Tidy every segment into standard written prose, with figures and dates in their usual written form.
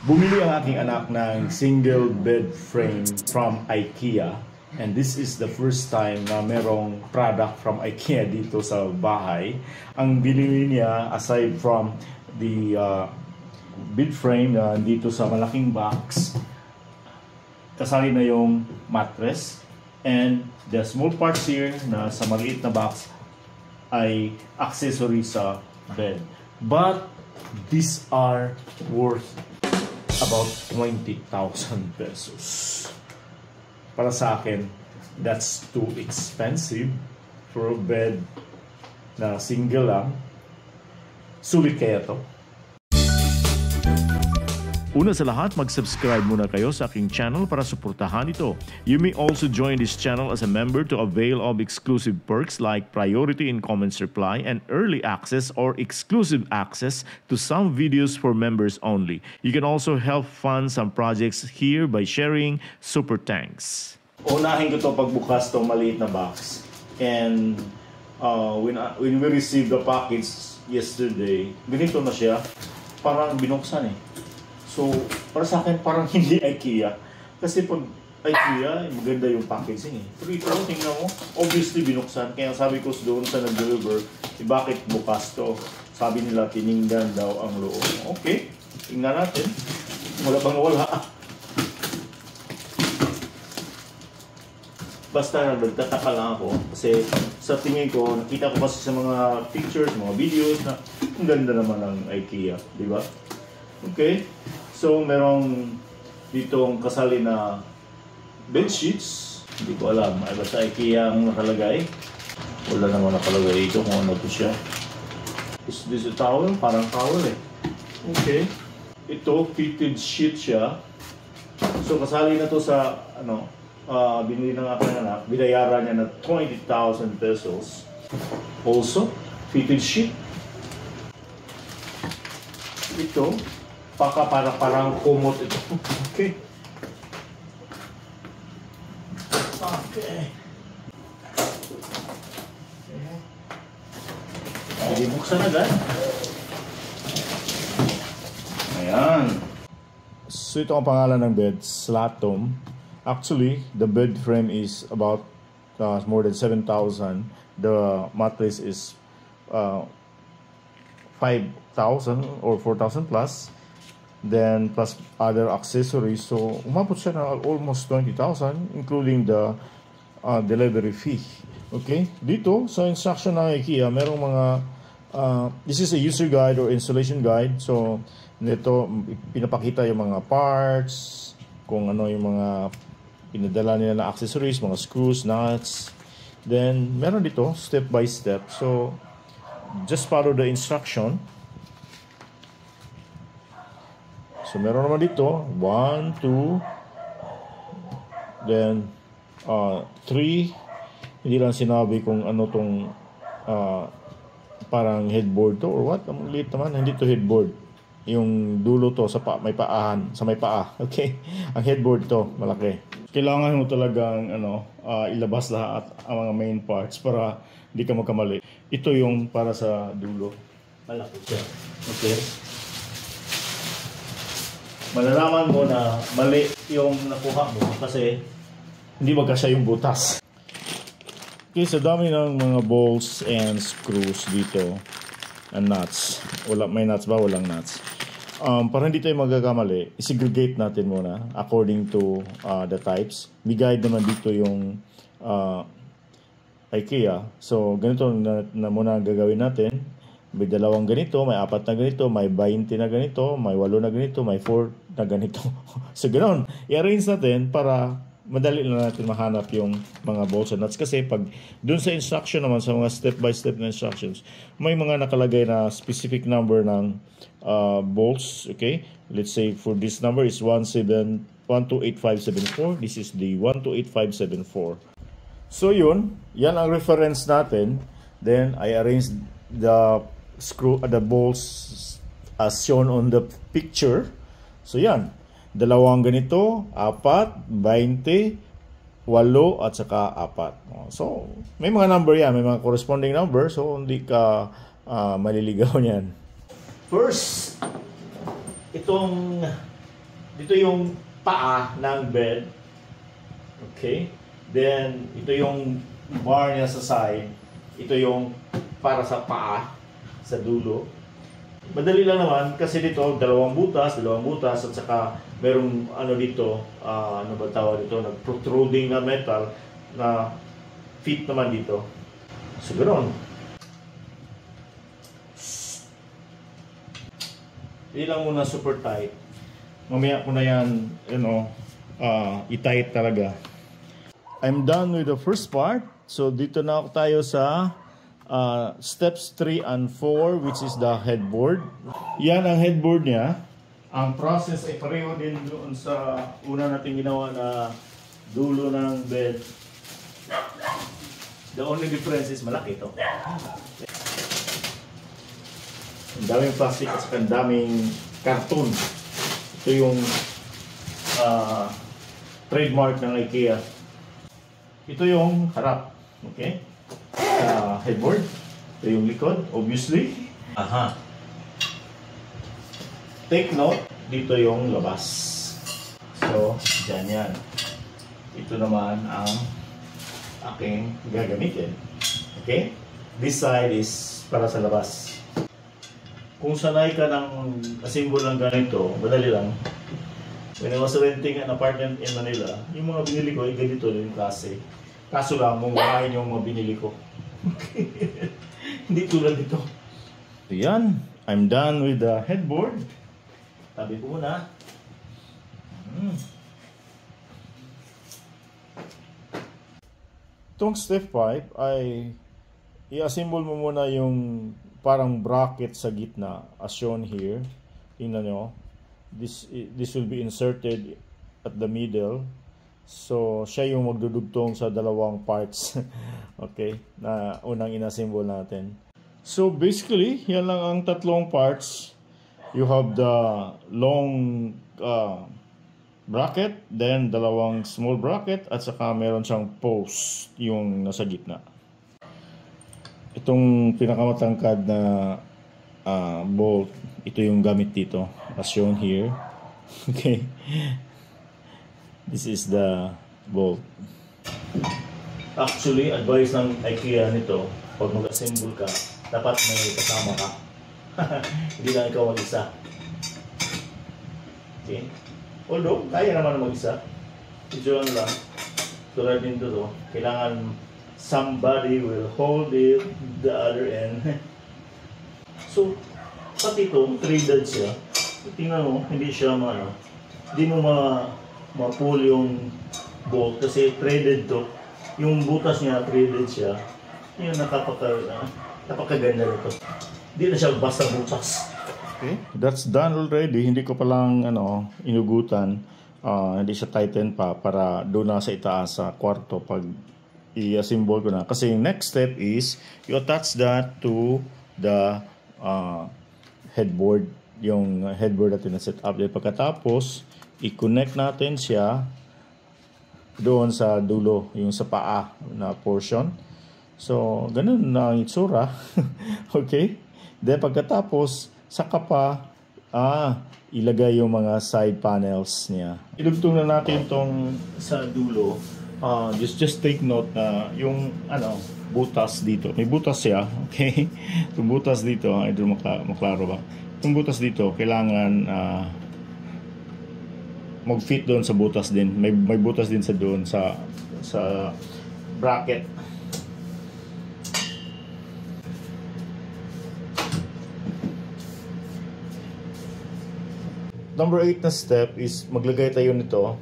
Bumili ang aking anak ng single bed frame from IKEA, and this is the first time na merong product from IKEA dito sa bahay. Ang binili niya, aside from the bed frame na dito sa malaking box, kasali na yung mattress, and the small parts here na sa maliit na box ay accessory sa bed. But these are worth about 20,000 pesos. Para sa akin, that's too expensive for a bed na single lang. Sulit kaya to? Una sa lahat, mag-subscribe muna kayo sa aking channel para suportahan ito. You may also join this channel as a member to avail of exclusive perks like priority in comments reply and early access or exclusive access to some videos for members only. You can also help fund some projects here by sharing super thanks. Unahin ko to pagbukas tong maliit na box. And when we received the package yesterday, ganito na siya. Parang binuksan eh. So, para sa akin, parang hindi IKEA. Kasi pag IKEA, maganda yung packaging eh. Pero ito, tingnan mo, obviously binuksan. Kaya sabi ko doon sa nag-deliver, bakit bukas to? Sabi nila, tiningnan daw ang loob. Okay, tingnan natin. Wala bang wala? Basta nagtataka lang ako. Kasi sa tingin ko, nakita ko kasi sa mga pictures, mga videos, na ang ganda naman ng IKEA. Di ba? Okay. So, merong ditong kasali na bed sheets. Hindi ko alam. Ay ba sa IKEA ang nakalagay? Wala naman nakalagay ito kung ano to siya. Is this a towel? Parang towel eh. Okay. Ito, fitted sheet siya. So, kasali na to sa, binili ng aking anak. Binayaran niya na 20,000 pesos. Also, fitted sheet. Ito, parang kumot ito. Okay. Okay. Jadi buksan agad. Ayan. So ito ang pangalan ng bed, Slatom. Actually, the bed frame is about more than 7,000. The mattress is 5,000 or 4,000 plus. Then plus other accessories, so umabot siya na almost 20,000 including the delivery fee. Okay, dito sa instruction ng IKEA merong mga this is a user guide or installation guide. So nito pinapakita yung mga parts, kung ano yung mga pinadala nila na accessories, mga screws, nuts. Then meron dito step by step, so just follow the instruction. So, meron naman dito, 1, 2, then 3. Hindi lang sinabi kung ano tong parang headboard to or what. Ang liit naman, hindi to headboard. Yung dulo to sa may paahan, sa may paa. Okay? Ang headboard to, malaki. Kailangan mo talagang ilabas lahat ang mga main parts para hindi ka magkamali. Ito yung para sa dulo. Malaki siya. Okay? Malalaman mo na mali yung nakuha mo kasi hindi magkasya yung butas. Okay, sa dami ng mga bolts and screws dito and nuts. May nuts ba? Walang nuts. Para hindi tayo magkakamali, isegregate natin muna according to the types. May guide naman dito yung IKEA. So, ganito na muna gagawin natin. May dalawang ganito, may 4 na ganito, may 20 na ganito, may 8 na ganito, may 4 na ganito. So, ganoon. I-arrange natin para madali na natin mahanap yung mga bolts and nuts. Kasi pag dun sa instruction naman, sa mga step-by-step na instructions, may mga nakalagay na specific number ng bolts. Okay? Let's say for this number is 128574. This is the 128574. So, yun. Yan ang reference natin. Then, I arranged the bolts as shown on the picture. So yan, dalawang ganito, 4, 20, 8 at saka 4. So may mga number yan, may mga corresponding number, so hindi ka maliligaw niyan. First, itong dito yung paa ng bed. Okay? Then, ito yung bar niya sa side. Ito yung para sa paa, sa dulo. Madali lang naman kasi dito dalawang butas at saka merong ano dito, ano ba tawag dito, nag-protruding na metal na fit naman dito. So, ganoon. Hindi lang muna super tight. Mamaya ko na yan, i-tight talaga. I'm done with the first part. So, dito na tayo sa steps 3 and 4, which is the headboard. Yan ang headboard niya. Ang process ay pareho din doon sa una natin ginawa na dulo ng bed. The only difference is malaki ito. Ang daming plastic at ang daming karton. Ito yung trademark ng IKEA. Ito yung harap. Okay? Headboard. Ito yung likod, obviously. Take note, dito yung labas. So, dyan yan. Ito naman ang aking gagamitin. Okay? This side is para sa labas. Kung sanay ka ng assemble ng ganito, madali lang. When I was renting an apartment in Manila, yung mga binili ko ay ganito din yung klase. Kaso lang, mumurahin yung mga binili ko. Hindi tulad dito. So yan, I'm done with the headboard. Tabi ko muna. Itong step pipe ay i-assemble mo muna yung parang bracket sa gitna as shown here. Tingnan nyo. This will be inserted at the middle. So, siya yung magdudugtong sa dalawang parts. Okay, na unang inassemble natin. So, basically, yan lang ang tatlong parts. You have the long bracket, then dalawang small bracket, at saka meron siyang post yung nasa gitna. Itong pinakamatangkad na bolt, ito yung gamit dito, as shown here. Okay. This is the bolt. Actually, advice ng IKEA nito, pag mag-assemble ka, dapat may kasama ka. Hindi lang ikaw mag-isa. Okay? Although, kaya naman mag-isa. Ito lang. Tulad din to, kailangan somebody will hold it the other end. So, pati ito, threaded siya. Tingnan mo, hindi siya hindi mo ma-pull yung bolt kasi threaded to. Yung butas niya, threaded siya. Yung napakaganda nito. Hindi na siya basta butas. Okay, that's done already. Hindi ko palang inugutan. Hindi siya tighten pa para doon na sa itaas sa kwarto pag i-assemble ko na. Kasi yung next step is you attach that to the headboard. Yung headboard natin na set up. Pagkatapos, i-connect natin siya doon sa dulo, yung sa paa na portion. So, ganun na ang itsura. Okay? Then pagkatapos, saka pa ilagay yung mga side panels niya. Ilugtong na natin tong sa dulo. Just take note na yung butas dito. May butas siya, okay? Yung butas dito, ay doon maklaro ba? Yung butas dito, kailangan mag-fit doon sa butas din. May butas din sa doon sa bracket. Number 8 na step is maglagay tayo nito.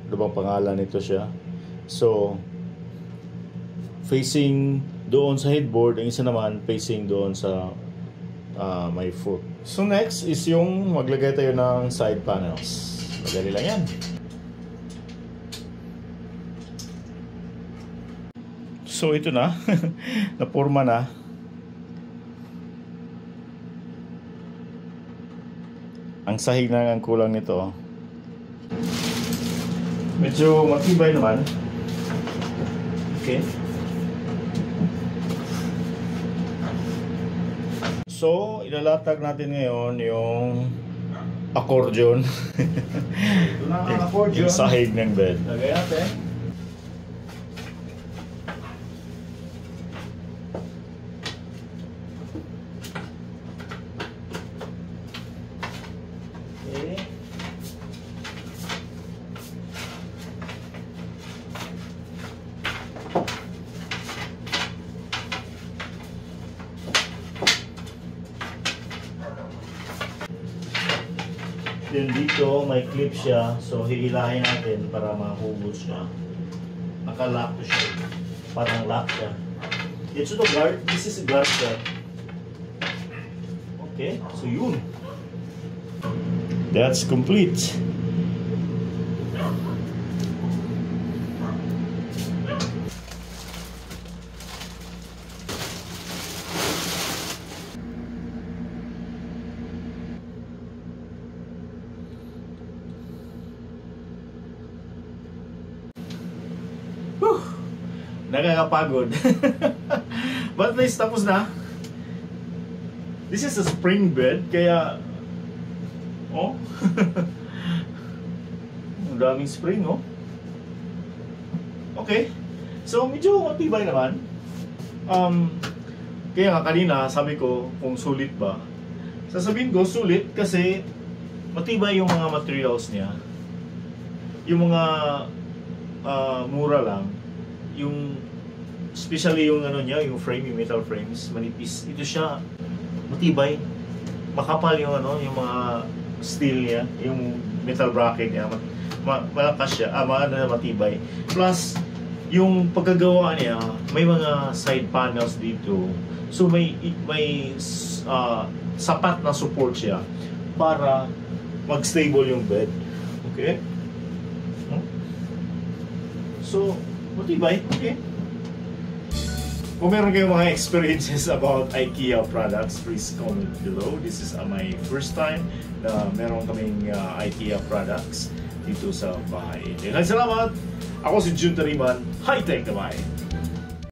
Ano bang pangalan nito siya? So, facing doon sa headboard, ang isa naman facing doon sa my foot. So next is yung maglagay tayo ng side panels. Madali lang yan. So ito na. Naporma na. Ang sahig na ang kulang nito. Medyo matibay naman. Okay. So, ilalatag natin ngayon yung accordion. Ito na ang accordion. Yung sahig ng bed. Lagay natin. Okay. Then dito may clip siya, so hihilahin natin para mahubos siya. Naka-lock to siya. Parang lock siya. Ito to guard. This is a guard siya. Okay, so yun. That's complete. Nakakapagod. But at least tapos na. This is a spring bed, kaya oh. Ang daming spring, oh. Okay. So medyo matibay naman. Kaya nga kanina sabi ko kung sulit ba. Sasabihin ko sulit kasi matibay yung mga materials niya. Yung mga mura lang. Yung especially yung ano niya, yung frame, yung metal frames, manipis. Ito siya matibay. Makapal yung ano, yung mga steel niya, yung metal bracket niya. Malakas siya, matibay. Plus yung pagkagawa niya, may mga side panels dito. So may sapat na support siya para mag-stable yung bed. Okay? So matibay, okay. Kung meron kayong mga experiences about IKEA products, please comment below. This is my first time na meron kaming IKEA products dito sa bahay. Salamat! Ako si Jun Tariman, high-tech na bahay.